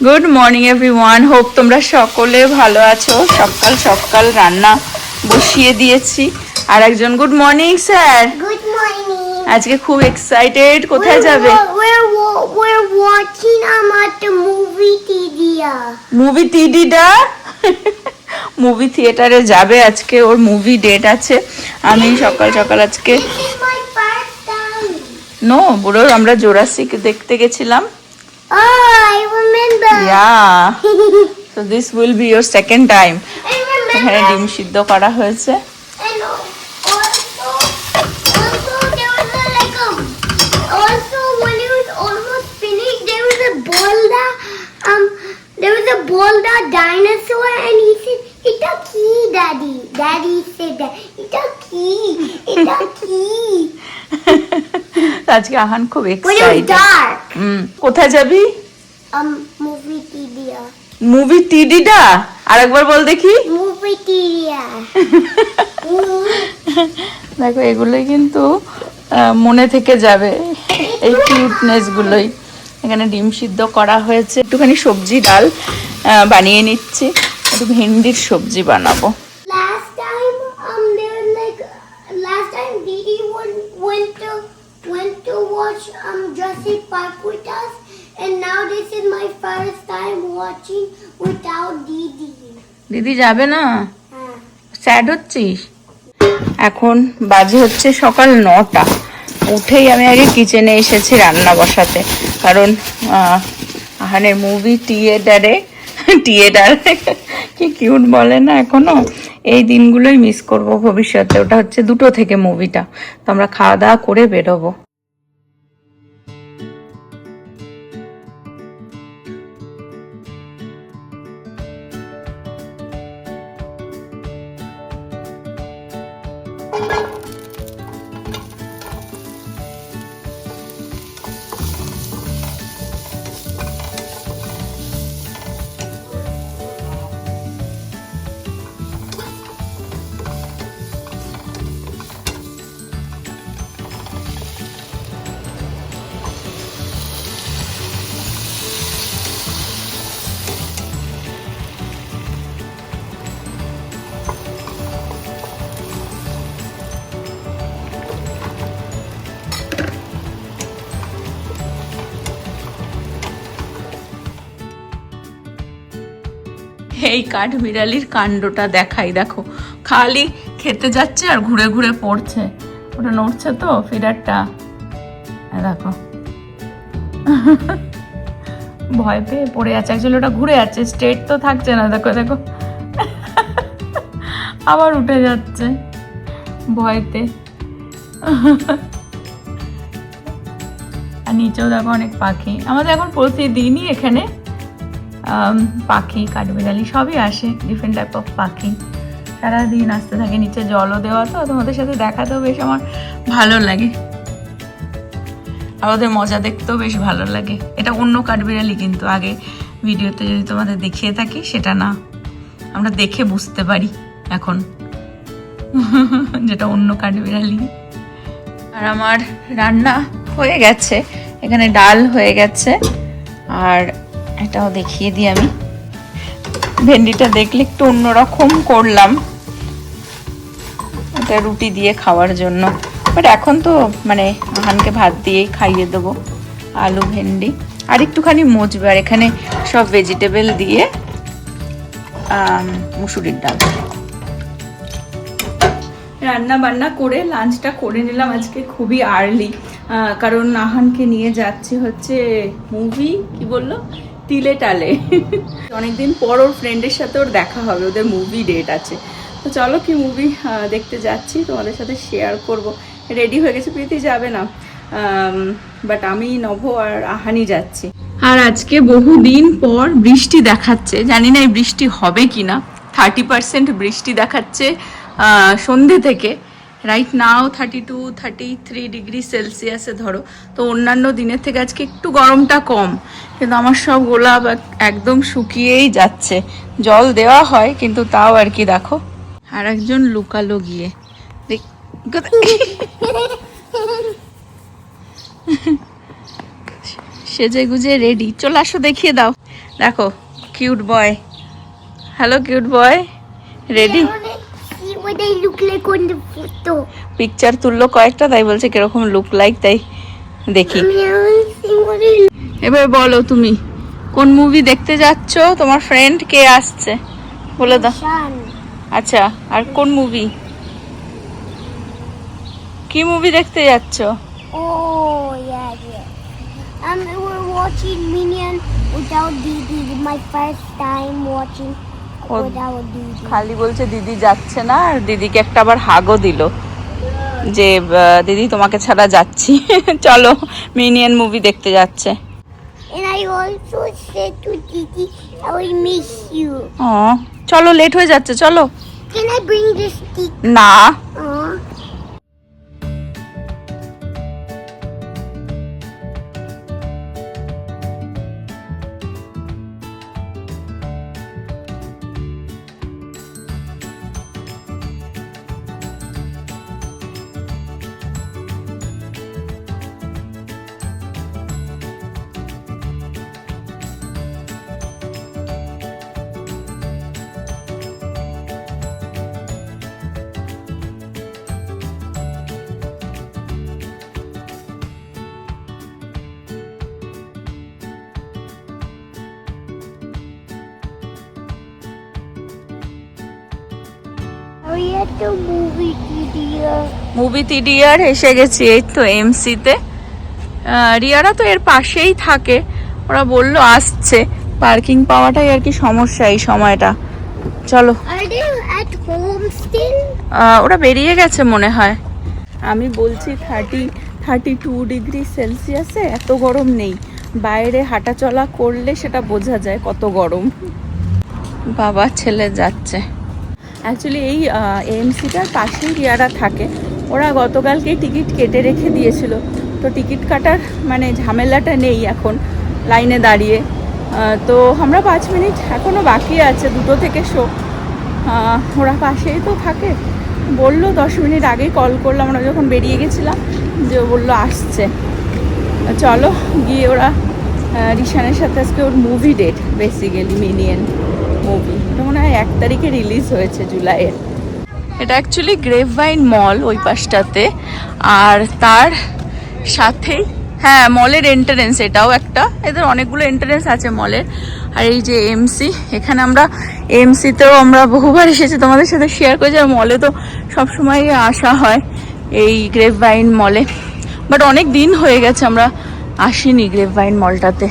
Good morning everyone, hope তোমরা সকলে ভালো আছো। সকাল সকাল রান্না বসিয়ে দিয়েছি। আর একজন good morning sir. Good morning. আজকে খুব এক্সাইটেড। কোথায় যাবে? We're watching at the movie theater. Movie টিডিডা মুভি থিয়েটারে যাবে আজকে, ওর মুভি ডেট আছে। আমি সকাল সকাল আজকে This is my first time. No বুড়ো, আমরা জোরাসিক দেখতে গেছিলাম। Oh, I remember. Yeah, so this will be your second time. I এখানে remember. ডিম সিদ্ধ করা হয়েছে। And also there was also when it was almost finished, there was a boulder dinosaur, and he said, "It's a key, Daddy." Daddy said that it's a key. It's a key. আজকে আহান খুব When it was excited. dark. কোথায় যাবি? Movie theater. Movie টিডিডা আরেকবার বল দেখি। Movie theater. দেখো এগুলোই কিন্তু মনে থেকে যাবে, এই কিউটনেস গুলোই। এখানে ডিম সিদ্ধ করা হয়েছে, একটুখানি সবজি ডাল বানিয়ে নিচ্ছি, একটু ভেন্ডির সবজি বানাবো। Last time, last time Didi went to watch Jurassic Park with us, and now this is my first time watching without Didi. দিদি যাবে না? হ্যাঁ। স্যাড হচ্ছিস? এখন বাজে হচ্ছে সকাল 9টা। উঠেই আমি আগে কিচেনে এসেছি রান্না বসাতে, কারণ আহানের মুভি থিয়েটারে কি কিউট বলে না এখনো, এই দিনগুলোই মিস করব ভবিষ্যতে। ওটা হচ্ছে 2টো থেকে মুভিটা, তো আমরা খাওয়া দাওয়া করে বেরোবো। এই কাঠবিড়ালির কাণ্ডটা দেখাই, দেখো খালি খেতে যাচ্ছে আর ঘুরে ঘুরে পড়ছে। ওটা নড়ছে তো ফিডারটা, দেখো ভয় পেয়ে পড়ে যাচ্ছে। অ্যাকচুয়ালি ওটা ঘুরে যাচ্ছে, স্ট্রেট তো থাকছে না। দেখো দেখো আবার উঠে যাচ্ছে ভয়তে। আর নিচেও দেখো অনেক পাখি। আমাদের এখন প্রতিদিনই এখানে পাখি কাঠবিড়ালি সবই আসে, ডিফারেন্ট টাইপ অফ পাখি সারাদিন আসতে থাকে। নিচে জলও দেওয়া, তো তোমাদের সাথে দেখাতেও বেশ আমার ভালো লাগে, আর ওদের মজা দেখতেও বেশ ভালো লাগে। এটা অন্য কাঠবিড়ালি, কিন্তু আগে ভিডিওতে যদি তোমাদের দেখিয়ে থাকি সেটা না, আমরা দেখে বুঝতে পারি এখন যেটা অন্য কাঠবিড়ালি। আর আমার রান্না হয়ে গেছে, এখানে ডাল হয়ে গেছে, আর এটাও দেখিয়ে দিই আমি। ভেন্ডিটা দেখলে একটু অন্যরকম করলাম, এটা রুটি দিয়ে খাওয়ার জন্য, বাট এখন তো মানে আহানকে ভাত দিয়েই খাইয়ে দেবো। আলু ভেন্ডি আর একটুখানি মজবে, আর এখানে সব ভেজিটেবল দিয়ে মুসুরির ডাল। রান্না বান্না করে লাঞ্চটা করে নিলাম আজকে খুবই আর্লি, কারণ আহানকে নিয়ে যাচ্ছি হচ্ছে মুভি, কি বললো, তিলে টালে। অনেকদিন পর ওর ফ্রেন্ডের সাথে ওর দেখা হবে, ওদের মুভি ডেট আছে। তো চলো কি মুভি দেখতে যাচ্ছি তোমাদের সাথে শেয়ার করব। রেডি হয়ে গেছে, প্রীতি যাবে না, বাট আমি নভ আর আহানি যাচ্ছি। আর আজকে বহুদিন পর বৃষ্টি দেখাচ্ছে, জানি না এই বৃষ্টি হবে কি না। 30% বৃষ্টি দেখাচ্ছে সন্ধে থেকে। রাইট নাও 32-33 ডিগ্রি সেলসিয়াসে ধরো, তো অন্যান্য দিনের থেকে আজকে একটু গরমটা কম, কিন্তু আমার সব গোলাপ একদম শুকিয়েই যাচ্ছে। জল দেওয়া হয় কিন্তু তাও আর কি। দেখো আর একজন লুকালো গিয়ে, সেজে গুজে রেডি। চলে আসো, দেখিয়ে দাও। দেখো cute boy, hello cute boy, ready? See what they look like on the photo. Picture তুললো কয়েকটা, তাই বলছে কিরকম লুক লাইক, তাই দেখি। Mommy, I want to see what they look. এবার বলো তুমি কোন মুভি দেখতে যাচ্ছ, তোমার ফ্রেন্ড কে আসছে বলে দাও। Shan. আচ্ছা, আর কোন মুভি, কি মুভি দেখতে যাচ্ছ? Oh yeah. We're watching Minion without Didi. My first time watching without Didi. খালি বলছে দিদি যাচ্ছে না, আর দিদিকে একটা আবার হাগও দিল যে দিদি তোমাকে ছাড়া যাচ্ছি। চলো মিনিয়ন মুভি দেখতে যাচ্ছে। And I also said to Didi, I will miss you. ও চলো, লেট হয়ে যাচ্ছে, চলো। Can I bring this stick? না, Aw. Are we at the movie theater? Movie theatre এসে গেছি, এই তো এমসিতে। রিয়ারা তো এর পাশেই থাকে, ওরা বললো আসছে, পার্কিং পাওয়াটাই আর কি সমস্যা এই সময়টা। চলো, Are they at home still? ওরা বেরিয়ে গেছে মনে হয়। আমি বলছি 32 ডিগ্রি সেলসিয়াসে এত গরম নেই, বাইরে হাঁটা চলা করলে সেটা বোঝা যায় কত গরম। বাবা ছেলে যাচ্ছে। অ্যাকচুয়ালি এই এএমসিটার পাশেই রিয়ারা থাকে, ওরা গতকালকেই টিকিট কেটে রেখে দিয়েছিল, তো টিকিট কাটার মানে ঝামেলাটা নেই এখন লাইনে দাঁড়িয়ে। তো আমরা 5 মিনিট এখনও বাকি আছে, 2টো থেকে শো। ওরা পাশেই তো থাকে, বললো 10 মিনিট আগেই কল করলাম আমরা যখন বেরিয়ে গেছিলাম, যে বললো আসছে। চলো গিয়ে, ওরা রিশানের সাথে আজকে ওর movie date, basically minion movie, ওটা মনে হয় 1 তারিখে রিলিজ হয়েছে জুলাইয়ের। এটা অ্যাকচুয়ালি গ্রেপভাইন মল ওই পাশটাতে, আর তার সাথেই হ্যাঁ মলের এন্ট্রান্স, এটাও একটা, এদের অনেকগুলো এন্ট্রান্স আছে মলের। আর এই যে এমসি, এখানে আমরা এমসিতেও আমরা বহুবার এসেছি, তোমাদের সাথে শেয়ার করেছি, আর মলে তো সবসময় আসা হয় এই গ্রেপভাইন মলে, বাট অনেক দিন হয়ে গেছে আমরা আসিনি গ্রেপভাইন মলটাতে।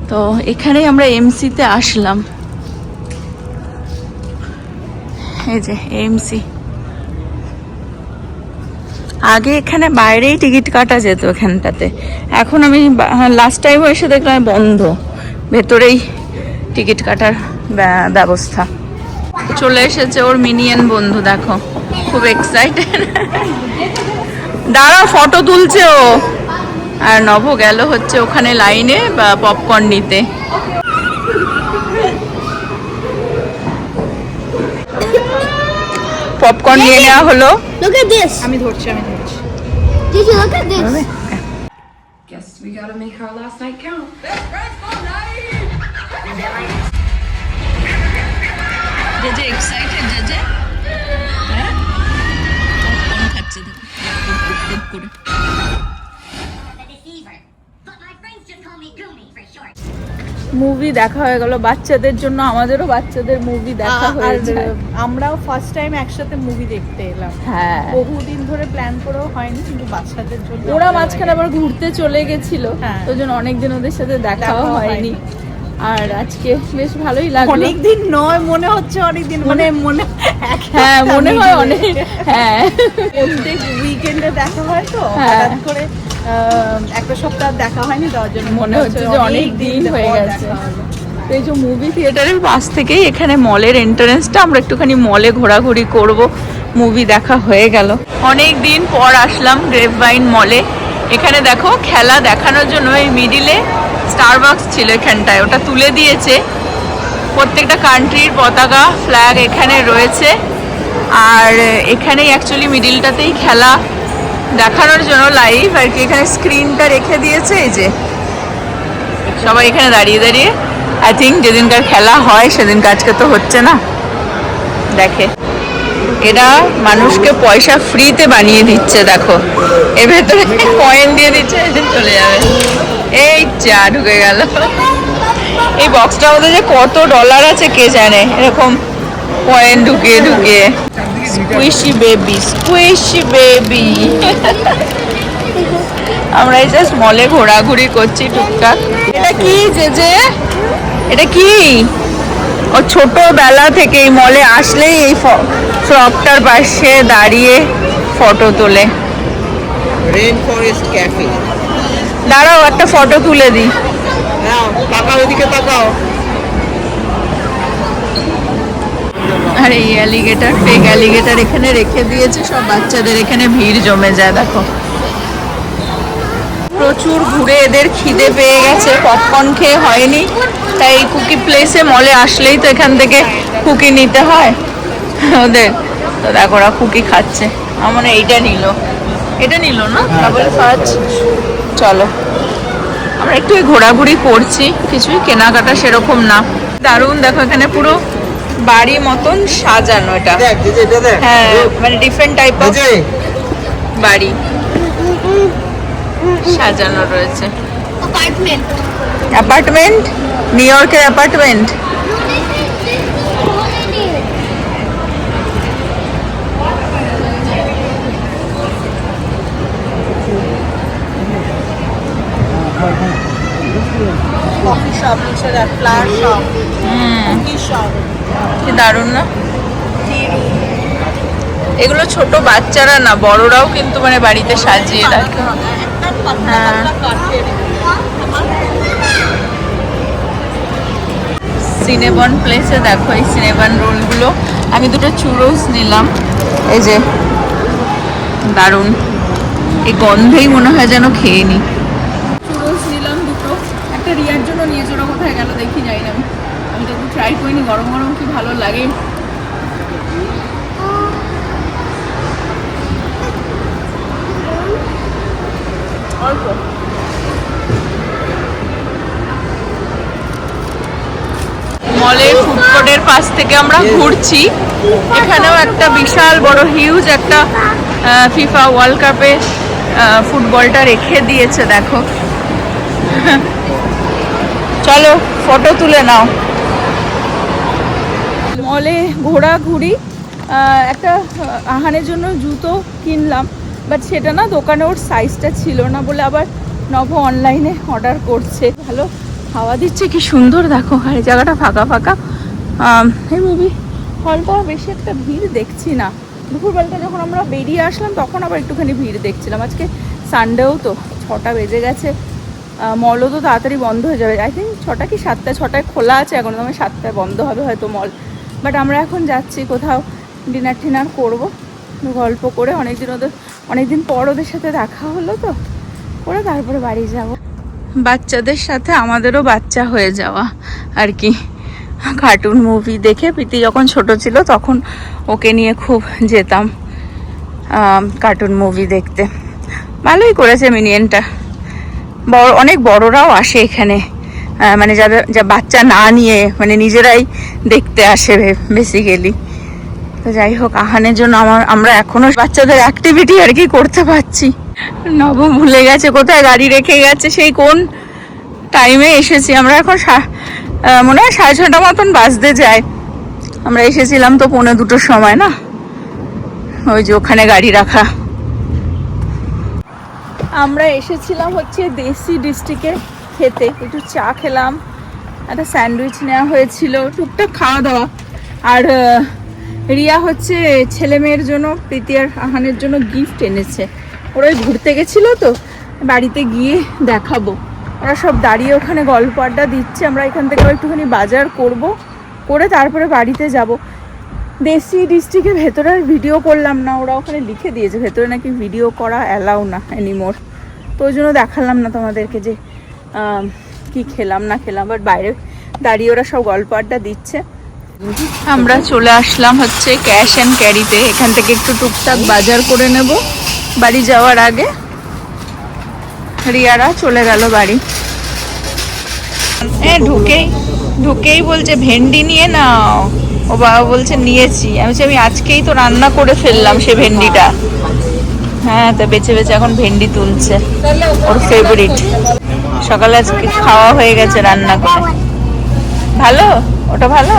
তো এখানেই আমরা এমসিতে আসলাম, এই যে এমসি। আগে এখানে বাইরেই টিকিট কাটা যেত এখানটাতে, এখন আমি লাস্ট টাইম এসে দেখলাম বন্ধ, ভেতরেই টিকিট কাটার ব্যবস্থা। চলে এসেছে ওর মিনিয়ন বন্ধু, দেখো খুব এক্সাইটেড, দাঁড়া ফটো তুলছে ও। আর নভ গেল হচ্ছে ওখানে লাইনে পপকর্ন নিতে। পপকর্ন নিয়ে নেওয়া হলো। Look at this. আমি ধরছি। Did you look at this? Guess we gotta make our last night count. যে এক্সাইটেড যে হ্যাঁ পপকর্ন খাচ্ছে করে। মুভি দেখা হয়ে গেল বাচ্চাদের জন্য, আমাদেরও বাচ্চাদের মুভি দেখা হয়েছে। আমরাও ফার্স্ট টাইম একসাথে মুভি দেখতে এলাম, হ্যাঁ বহুদিন ধরে প্ল্যান করেও হয়নি, কিন্তু বাচ্চাদের জন্য ওরা মাঝখানে আবার ঘুরতে চলে গেছিল, হ্যাঁ। তো জন্য অনেকদিন ওদের সাথে দেখাও হয়নি। আর আজকে বেশ ভালোই লাগলো। অনেকদিন নয়, মনে হচ্ছে অনেকদিন, মানে মনে হ্যাঁ মনে হয় অনেক, হ্যাঁ প্রত্যেক উইকেন্ডে দেখা হয় তো, হ্যাঁ। হঠাৎ করে একটা সপ্তাহ দেখা হয়নি, তার জন্য মনে হচ্ছে যে অনেক দিন হয়ে পর গেছে। দেখা হলো। তো এই যে মুভি থিয়েটারের পাশ থেকেই এখানে মলের এন্ট্রান্সটা, আমরা একটুখানি মলে ঘোরাঘুরি করব, মুভি দেখা হয়ে গেল। অনেক দিন পর আসলাম গ্রেপভাইন মলে। এখানে দেখো খেলা দেখানোর জন্য এই মিডিলে স্টারবাকস ছিল এখানটায়, ওটা তুলে দিয়েছে। প্রত্যেকটা কান্ট্রির পতাকা ফ্ল্যাগ এখানে রয়েছে, আর এখানেই অ্যাকচুয়ালি মিডিলটাতেই খেলা দেখানোর জন্য লাইভ আর কি, এখানে স্ক্রিনটা রেখে দিয়েছে। এই যে সবাই এখানে দাঁড়িয়ে দাঁড়িয়ে আই থিঙ্ক যেদিনকার খেলা হয় সেদিন আজকে তো হচ্ছে না। দেখে এরা মানুষকে পয়সা ফ্রিতে বানিয়ে দিচ্ছে, দেখো এর ভেতরে কয়েন দিয়ে দিচ্ছে, এদিন চলে যাবে। এই চা ঢুকে গেল। এই বক্সটার মধ্যে যে কত ডলার আছে কে জানে, এরকম কয়েন ঢুকিয়ে ঢুকিয়ে। Squishy baby, squishy baby. আমরা এই জাস্ট মলে ঘোরাঘুরি করছি টুকটাক। এটা কি যে এটা কি? ও ছোটবেলা থেকে এই মলে আসলেই এই ফ্রকটার পাশে দাঁড়িয়ে ফটো তোলে। Rain forest cafe. দাঁড়াও একটা ফটো তুলে দিই। তাকাও, ওদিকে তাকাও। আর এই অ্যালিগেটর, ফেক অ্যালিগেটর এখানে রেখে দিয়েছে, সব বাচ্চাদের এখানে ভিড় জমে যায়। দেখো প্রচুর ঘুরে এদের খিদে পেয়ে গেছে, পপকর্ন খেয়ে হয়নি, তাই কুকি প্লেসে মলে আসলেই তো এখান থেকে কুকি নিতে হয় ওদের। তো দেখো ওরা কুকি খাচ্ছে। আমার মনে হয় এটা নিল না ডাবল ফাজ। চলো আমরা একটু ঘোরাঘুরি করছি, কিছুই কেনাকাটা সেরকম না। দারুণ, দেখো এখানে পুরো বাড়ি মতন সাজানো। এটা হ্যাঁ, মানে ডিফারেন্ট টাইপ অফ বাড়ি সাজানো রয়েছে। অ্যাপার্টমেন্ট, নিউ ইয়র্কের apartment. Coffee shop, flower shop, cookie shop. কি দারুণ না? এগুলো ছোট বাচ্চারা না, বড়রাও কিন্তু মানে বাড়িতে সাজিয়ে রাখে। হ্যাঁ, সিনেবন প্লেসে দেখো এই সিনেবন রোলগুলো। আমি দুটো চুরোস নিলাম, এই যে দারুণ, এই গন্ধেই মনে হয় যেন খেয়ে নি। চুরোস নিলাম দুটো, একটা রিয়ার জন্য নিয়েছে, ওরা কোথায় গেল দেখি, যাই না আমি তো ট্রাই করিনি। গরম গরম কি ভালো লাগে। অল্প মলের ফুড কোর্টের পাশ থেকে আমরা ঘুরছি। এখানেও একটা বিশাল বড় হিউজ একটা ফিফা ওয়ার্ল্ড কাপে ফুটবলটা রেখে দিয়েছে, দেখো। চলো ফটো তুলে নাও। মলে ঘোরাঘুরি, একটা আহানের জন্য জুতো কিনলাম, বাট সেটা না দোকানে ওর সাইজটা ছিল না বলে আবার নভ অনলাইনে অর্ডার করছে। ভালো হাওয়া দিচ্ছে, কি সুন্দর দেখো। আর এই জায়গাটা ফাঁকা ফাঁকা। এই মুভি হলটা বেশি একটা ভিড় দেখছি না। দুপুরবেলাটা যখন আমরা বেরিয়ে আসলাম তখন আবার একটুখানি ভিড় দেখছিলাম। আজকে সানডেও তো, 6টা বেজে গেছে। মলও তো তাড়াতাড়ি বন্ধ হয়ে যাবে। আই থিঙ্ক 6টা কি 7টা, 6টায় খোলা আছে, এখন তো 7টায় বন্ধ হবে হয়তো মল। বাট আমরা এখন যাচ্ছি কোথাও ডিনার টিনার করবো, গল্প করে। অনেকদিন পর ওদের সাথে দেখা হলো তো, করে তারপরে বাড়ি যাব। বাচ্চাদের সাথে আমাদেরও বাচ্চা হয়ে যাওয়া আর কি। কার্টুন মুভি দেখে, প্রীতি যখন ছোট ছিল তখন ওকে নিয়ে খুব যেতাম কার্টুন মুভি দেখতে। ভালোই করেছে মিনিয়নটা। অনেক বড়রাও আসে এখানে, মানে যাদের বাচ্চা না নিয়ে মানে নিজেরাই দেখতে আসে বেসিক্যালি। তো যাই হোক, আহানের জন্য আমরা এখনো বাচ্চাদের অ্যাক্টিভিটি আর কি করতে পারছি। নব ভুলে গেছে কোথায় গাড়ি রেখে গেছে, সেই কোন টাইমে এসেছি আমরা। এখন মনে হয় 6:30 মতন বাজতে যায়। আমরা এসেছিলাম তো 1:45 সময় না, ওই যে ওখানে গাড়ি রাখা। আমরা এসেছিলাম হচ্ছে দেশি ডিস্ট্রিক্টে খেতে, একটু চা খেলাম, একটা স্যান্ডউইচ নেওয়া হয়েছিল, টুকটাক খাওয়া দাওয়া। আর রিয়া হচ্ছে ছেলে মেয়ের জন্য, প্রীতি আর আহানের জন্য গিফট এনেছে। ওরাই ঘুরতে গেছিলো তো, বাড়িতে গিয়ে দেখাবো। ওরা সব দাঁড়িয়ে ওখানে গল্প আড্ডা দিচ্ছে। আমরা এখান থেকে একটুখানি বাজার করে তারপরে বাড়িতে যাব। দেশি ডিস্ট্রিক্টের ভেতরে আর ভিডিও করলাম না, ওরা ওখানে লিখে দিয়েছে ভেতরে নাকি ভিডিও করা অ্যালাউ না এনিমোর। তো ওই জন্য দেখালাম না তোমাদেরকে যে কি খেলাম না খেলাম। বাট বাইরে দাঁড়িয়ে ওরা সব গল্প আড্ডা দিচ্ছে। আমরা চলে আসলাম হচ্ছে ক্যাশ অ্যান্ড ক্যারিতে। এখান থেকে একটু টুকটাক বাজার করে নেব বাড়ি যাওয়ার আগে। রিয়ারা চলে গেল বাড়ি। ঢুকেই ঢুকেই বলছে ভেন্ডি নিয়ে নাও। ও বাবা বলছে নিয়েছি। আমি বলছি আমি আজকেই তো রান্না করে ফেললাম সে ভেন্ডিটা। হ্যাঁ, তো বেছে বেছে এখন ভেন্ডি তুলছে, ওর ফেভারিট। সকালে আজকে খাওয়া হয়ে গেছে রান্না করে। ভালো, ওটা ভালো।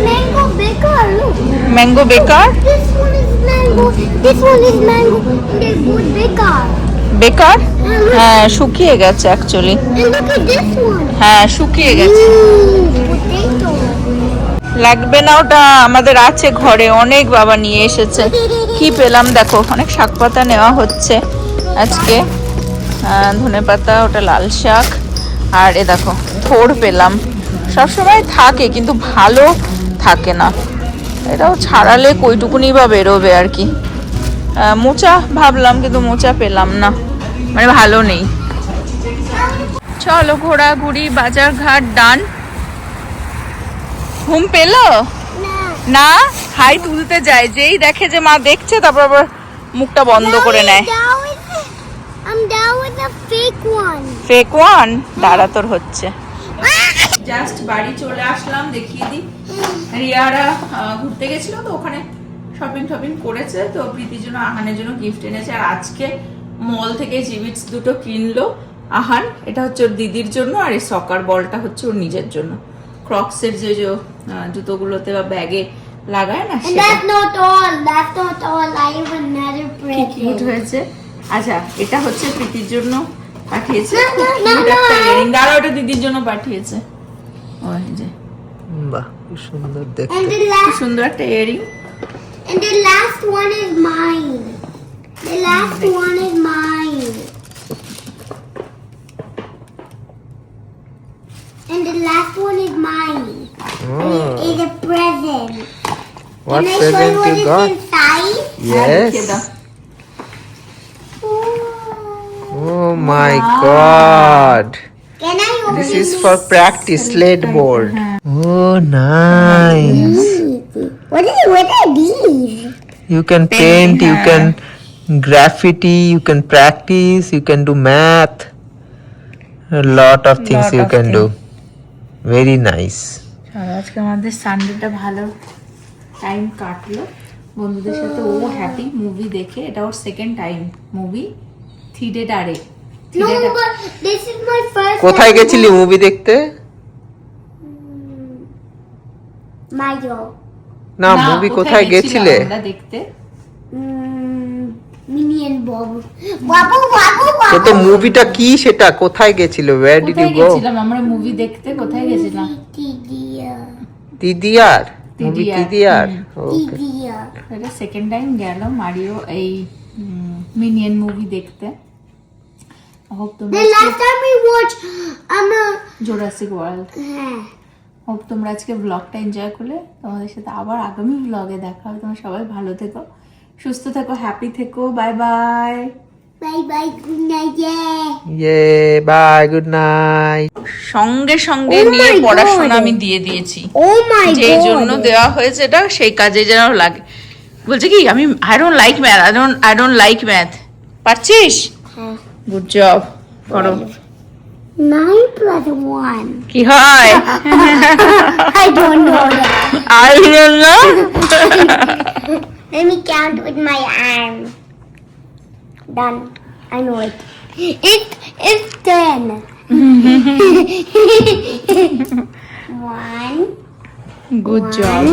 Mango baker, look. ম্যাঙ্গো বেকার। This one is mango. This one is mango. And they're both baker. বেকার? হ্যাঁ, শুকিয়ে গেছে actually. And look at this one. হ্যাঁ, শুকিয়ে গেছে। Potato. লাগবে না ওটা, আমাদের আছে ঘরে, অনেক বাবা নিয়ে এসেছে। কি পেলাম দেখো, অনেক শাক পাতা নেওয়া হচ্ছে আজকে। ধনেপাতা, ওটা লাল শাক, আর এ দেখো থোড় পেলাম। সবসময় থাকে কিন্তু ভালো থাকে না, এটাও ছাড়ালে কইটুকুনি বা বেরোবে আর কি। মোচা ভাবলাম কিন্তু মোচা পেলাম না, মানে ভালো নেই। চলো ঘোরাঘুরি বাজার ঘাট ডান। ঘুম পেলো না? হাই তুলতে যায়, যেই দেখে যে মা দেখছে তারপর আবার মুখটা বন্ধ করে নেয়। I'm down with the fake one. Fake one দাঁড়া তোর হচ্ছে। জাস্ট বাড়ি চলে আসলাম, দেখিয়ে দিই। রিয়ারা ঘুরতে গেছিল তো ওখানে শপিং করেছে, তো প্রীতির জন্য আহানের জন্য গিফট এনেছে। আর আজকে মল থেকে জিবিটস দুটো কিনলো আহান। এটা হচ্ছে ওর দিদির জন্য, আর এই সকার বলটা হচ্ছে ওর নিজের জন্য। ক্রক্সের যে জুতোগুলোতে বা ব্যাগে লাগায় না, And that's not all. That's not all. I have another cute present. হয়েছে। আচ্ছা, এটা হচ্ছে প্রীতির জন্য পাঠিয়েছে। না, খুব না, cute না, একটা না। earring। দাঁড়াও, ওটা দিদির জন্য পাঠিয়েছে। ওই যে বাহ, কি সুন্দর And দেখতে। the খুব last সুন্দর একটা earring. and the last one is mine. The last one is mine. And the last one is mine. Oh, It's a present. what Can I show present you what you is got? inside? Yes. Oh. Oh my God. Can I open This is for practice slate board. Oh, nice. What are these? You can paint, you can graffiti, you can practice, you can do math. A lot of things Lot you of can do. things. Very nice. আজকে আমাদের সানডেটা ভালো time কাটলো বন্ধুদের সাথে। ও happy movie দেখে, এটা ওর second time movie থিয়েটারে। No, but this is my first কোথায় time. গেছিলি মুভি দেখতে? Mayo. না, মুভি কোথায় গেছিলে? আমরা দেখতে Minion Babu. Babu, Babu, তো Babu. মুভিটা কি সেটা কোথায় গেছিল? Where did কোথায় you go? গেছিলাম আমরা মুভি দেখতে? কোথায় গেছিলাম? Tidia. তিদিয়ার মুভি তিদিয়ার। Okay. Tidia. এটা সেকেন্ড টাইম গেল মারিও এই মিনিয়ন মুভি দেখতে। হোপ তোমরা The last time we watched, Jurassic world. Hope তোমরা আজকে ব্লগটা এনজয় করলে। তোমাদের সাথে আবার আগামী ব্লগে দেখা হবে। তোমরা সবাই ভালো থেকো, সুস্থ থেকো, হ্যাপি থেকো। Bye bye. bye bye, good night, yeah. Yeah, bye, good night. সঙ্গে সঙ্গে Oh নিয়ে my পড়াশোনা God. আমি দিয়ে দিয়েছি। Oh my যেই জন্য দেওয়া হয়েছে এটা সেই কাজে যেন লাগে। বলছে কি আমি I don't like math, I don't like math. পারছিস? গুড জব, করো। 9 plus 1. কি হয়? I don't know that. I don't know. Let me count with my arm. Done. I know it. It's 10. 1. Good job.